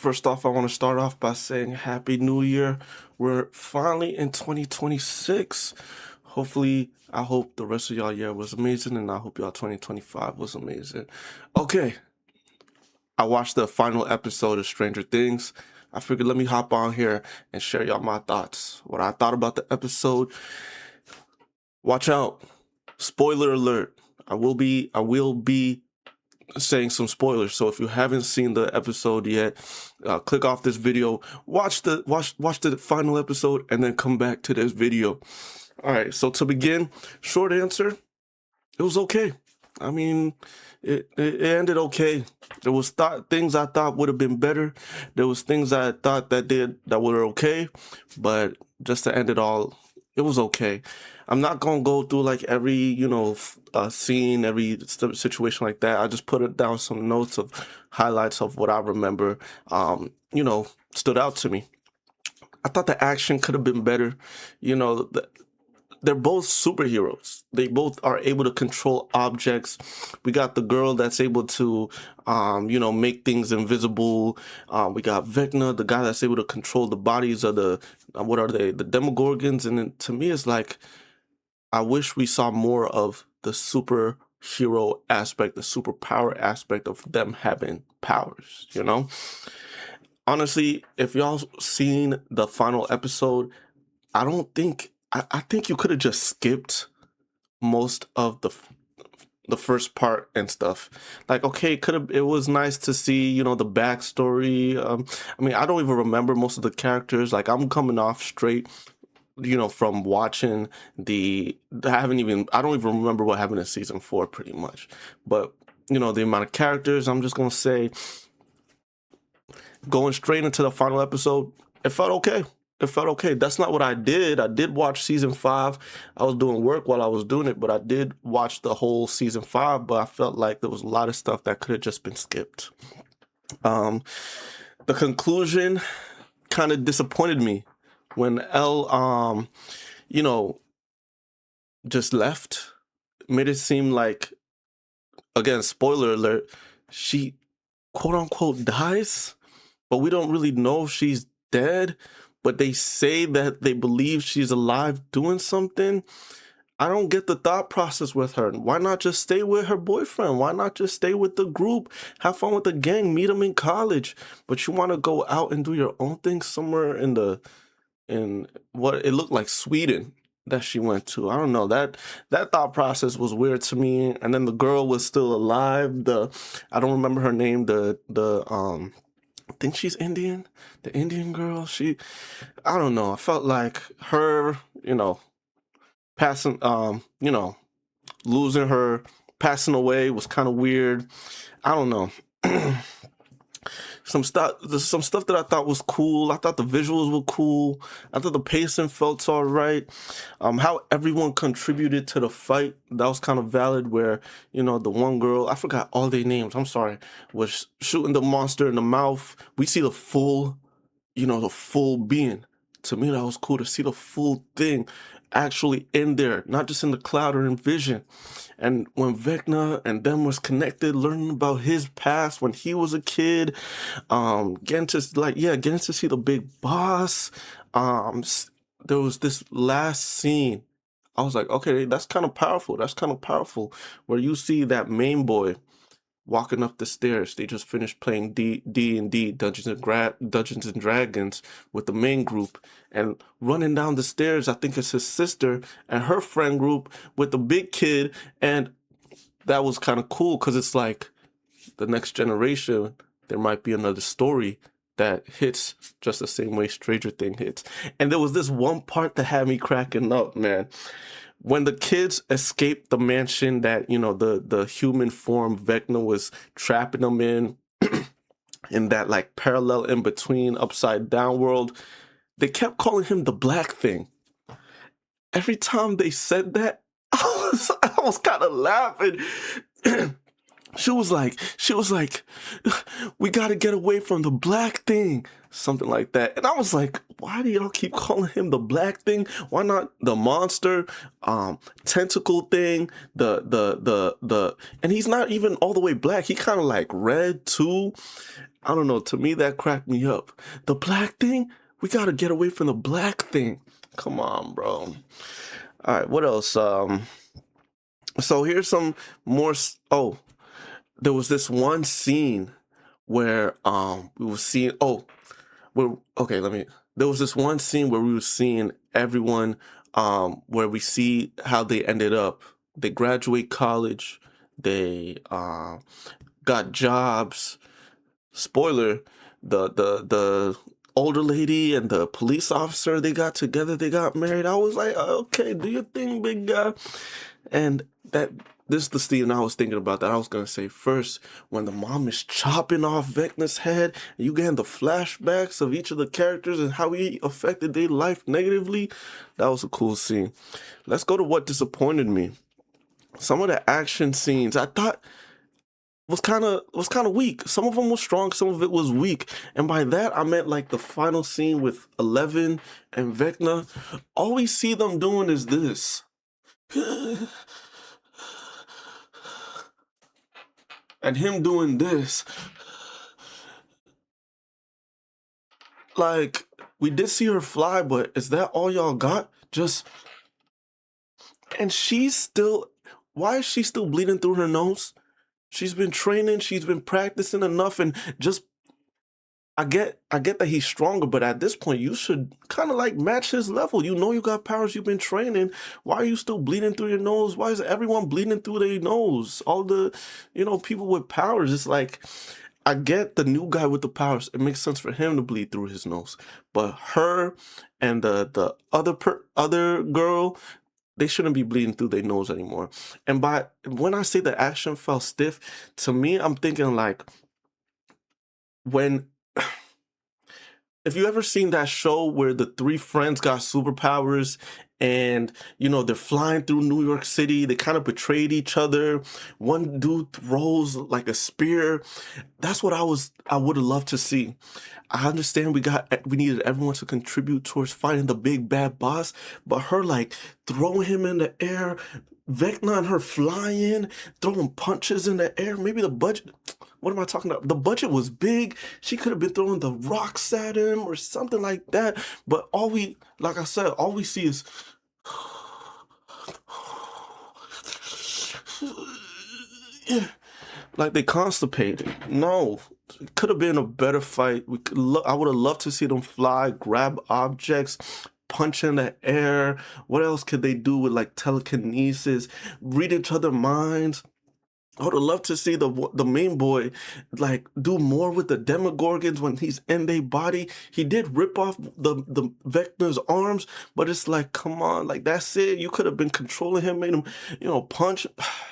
First off, I want to start off by saying Happy New Year. We're finally in 2026. Hopefully, I hope the rest of y'all year was amazing, and I hope y'all 2025 was amazing. Okay, I watched the final episode of Stranger Things. I figured let me hop on here and share y'all my thoughts. What I thought about the episode. Watch out. Spoiler alert. I will be saying some spoilers, so if you haven't seen the episode yet, click off this video, watch the final episode, and then come back to this video. All right, so to begin, short answer, it was okay. I mean, it ended okay. There was things I thought would have been better. There was things I thought that were okay, but just to end it all, it was okay. I'm not gonna go through like every scene, every situation like that. I just put it down some notes of highlights of what I remember. Stood out to me. I thought the action could have been better. They're both superheroes. They both are able to control objects. We got the girl that's able to, make things invisible. We got Vecna, the guy that's able to control the bodies of the Demogorgons. And then, to me, it's like, I wish we saw more of the superhero aspect, the superpower aspect of them having powers, Honestly, if y'all seen the final episode, I think you could have just skipped most of the first part and stuff. Like, okay, it was nice to see, the backstory. I don't even remember most of the characters. Like, I'm coming off straight, from watching I don't even remember what happened in season 4 pretty much. But, the amount of characters, I'm just going to say, going straight into the final episode, it felt okay. That's not what I did. I did watch season 5. I was doing work while I was doing it, but I did watch the whole season 5, but I felt like there was a lot of stuff that could have just been skipped. The conclusion kind of disappointed me when Elle, just left. Made it seem like, again, spoiler alert, she quote unquote dies, but we don't really know if she's dead. But they say that they believe she's alive doing something. I don't get the thought process with her. Why not just stay with her boyfriend? Why not just stay with the group? Have fun with the gang, meet them in college. But you want to go out and do your own thing somewhere in what it looked like Sweden that she went to. I don't know. That thought process was weird to me. And then the girl was still alive. I don't remember her name. I think she's Indian. The Indian girl, I don't know. I felt like her, passing, losing her, passing away was kind of weird. I don't know. Some stuff that I thought was cool. I thought the visuals were cool. I thought the pacing felt all right. How everyone contributed to the fight, that was kind of valid. Where the one girl, I forgot all their names. I'm sorry, was shooting the monster in the mouth. We see the full being. To me, that was cool to see the full thing actually in there, not just in the cloud or in vision. And when Vecna and them was connected, learning about his past when he was a kid, getting to see the big boss. There was this last scene. I was like, okay, that's kind of powerful. Where you see that main boy walking up the stairs. They just finished playing D&D, Dungeons and Dragons, with the main group, and running down the stairs. I think it's his sister and her friend group with the big kid, and that was kind of cool because it's like the next generation. There might be another story that hits just the same way Stranger Things hits. And there was this one part that had me cracking up, man. When the kids escaped the mansion that, the human form Vecna was trapping them in that like parallel in between upside down world, they kept calling him the black thing. Every time they said that, I was kind of laughing. She was like, we got to get away from the black thing, something like that. And I was like, why do y'all keep calling him the black thing? Why not the monster, tentacle thing, the and he's not even all the way black. He kind of like red too. I don't know. To me, that cracked me up. The black thing? We gotta get away from the black thing. Come on, bro. All right, what else? So here's some more. Oh, there was this one scene where we were seeing. Oh, okay. There was this one scene where we were seeing everyone. Where we see how they ended up. They graduate college. They got jobs. Spoiler: the older lady and the police officer, they got together. They got married. I was like, okay, do your thing, big guy. And this is the scene I was thinking about that I was gonna say first, when the mom is chopping off Vecna's head, and you getting the flashbacks of each of the characters and how he affected their life negatively. That was a cool scene. Let's go to what disappointed me. Some of the action scenes I thought was kind of weak. Some of them was strong, some of it was weak. And by that I meant like the final scene with Eleven and Vecna. All we see them doing is this. And him doing this. Like, we did see her fly, but is that all y'all got? Just, and she's still, why is she still bleeding through her nose? She's been training, she's been practicing enough, and just, I get that he's stronger, but at this point, you should kind of like match his level. You know you got powers, you've been training. Why are you still bleeding through your nose? Why is everyone bleeding through their nose? All the, people with powers, it's like, I get the new guy with the powers. It makes sense for him to bleed through his nose. But her and the other girl, they shouldn't be bleeding through their nose anymore. And when I say the action felt stiff, to me, I'm thinking like when if you ever seen that show where the three friends got superpowers and they're flying through New York City, they kind of betrayed each other. One dude throws like a spear. That's what I would have loved to see. I understand we needed everyone to contribute towards fighting the big bad boss, but her like throwing him in the air, Vecna and her flying, throwing punches in the air. Maybe the budget. What am I talking about? The budget was big. She could have been throwing the rocks at him or something like that. But like I said, all we see is like they constipated. No, it could have been a better fight. I would have loved to see them fly, grab objects, punch in the air. What else could they do with like telekinesis? Read each other's minds. I would have loved to see the main boy like do more with the Demogorgons when he's in their body. He did rip off the Vecna's arms, but it's like, come on, like that's it. You could have been controlling him, made him, punch.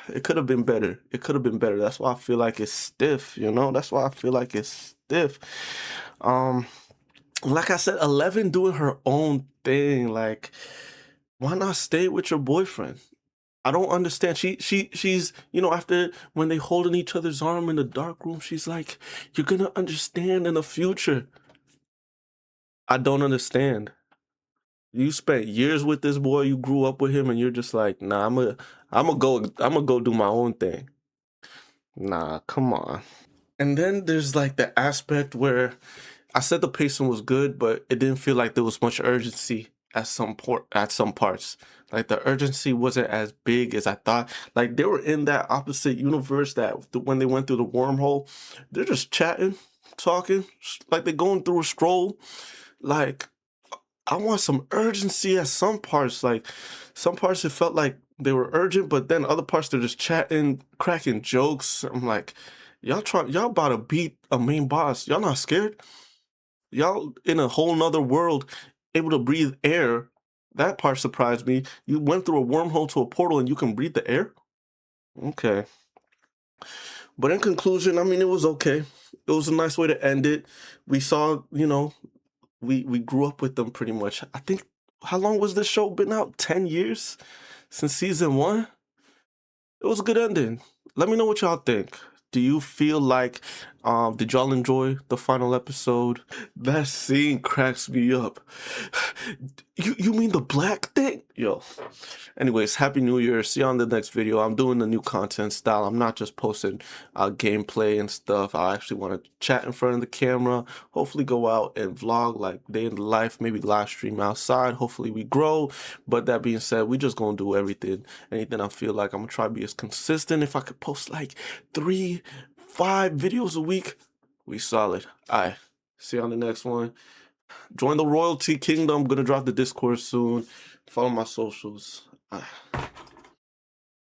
It could have been better. It could have been better. That's why I feel like it's stiff. That's why I feel like it's stiff. Like I said, 11 doing her own thing. Like, why not stay with your boyfriend? I don't understand. She's after when they holding each other's arm in the dark room, she's like, "You're gonna understand in the future." I don't understand. You spent years with this boy, you grew up with him, and you're just like, "Nah, I'm gonna go do my own thing." Nah, come on. And then there's like the aspect where I said the pacing was good, but it didn't feel like there was much urgency at some parts. Like the urgency wasn't as big as I thought. Like they were in that opposite universe that when they went through the wormhole, they're just chatting, talking, like they're going through a stroll. Like I want some urgency at some parts. Like some parts it felt like they were urgent, but then other parts they're just chatting, cracking jokes. I'm like, y'all about to beat a main boss. Y'all not scared? Y'all in a whole nother world, able to breathe air. That part surprised me. You went through a wormhole to a portal and you can breathe the air? Okay. But in conclusion, I mean, it was okay. It was a nice way to end it. We saw, we grew up with them pretty much. I think, how long was this show been out? 10 years since season 1? It was a good ending. Let me know what y'all think. Do you feel like, did y'all enjoy the final episode? That scene cracks me up. You mean the black thing? Yo. Anyways, Happy New Year. See you on the next video. I'm doing the new content style. I'm not just posting gameplay and stuff. I actually want to chat in front of the camera. Hopefully go out and vlog like day in the life, maybe live stream outside. Hopefully we grow. But that being said, we just gonna do everything. Anything I feel like. I'm gonna try to be as consistent. If I could post like 3-5 videos a week, we solid. Alright. See you on the next one. Join the Royalty Kingdom. I'm gonna drop the Discord soon. Follow my socials.